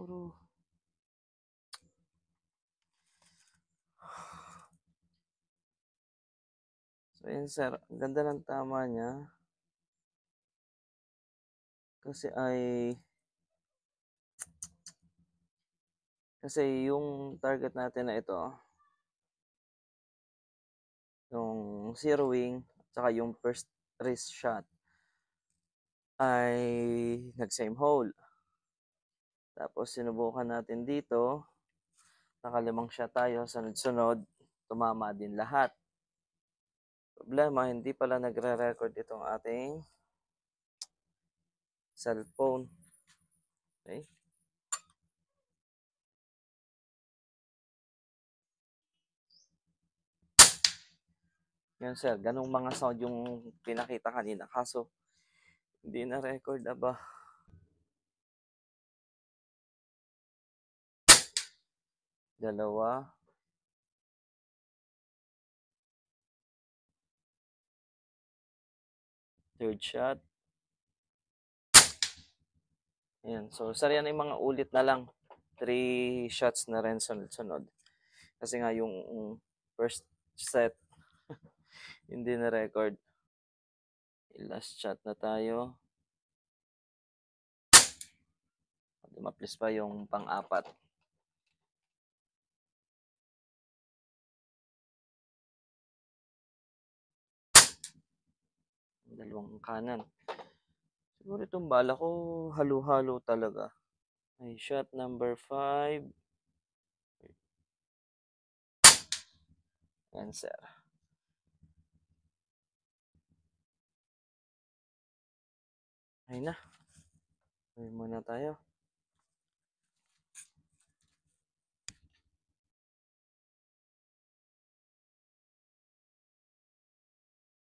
Puro. So, yun sir. Ang ganda ng tama niya. Kasi yung target natin na ito, yung zeroing, tsaka yung first wrist shot ay nag-same hole. Tapos sinubukan natin dito, nakalimang shot tayo, sunod-sunod, tumama din lahat. Problema, hindi pala nagre-record itong ating cellphone. Okay? Yan sir, ganong mga sound yung pinakita kanina. Kaso, hindi na record aba. Dalawa. Third shot. Ayan. So, sir, yan yung mga ulit na lang. 3 shots na rin sunod-sunod. Kasi nga yung first set, hindi na record. Last shot na tayo. Dumaplis pa yung pang-apat. Dalawang kanan. Siguro itong bala ko, halo-halo talaga. Ay, shot number 5. Yan, sir. Ay na. Ay muna tayo.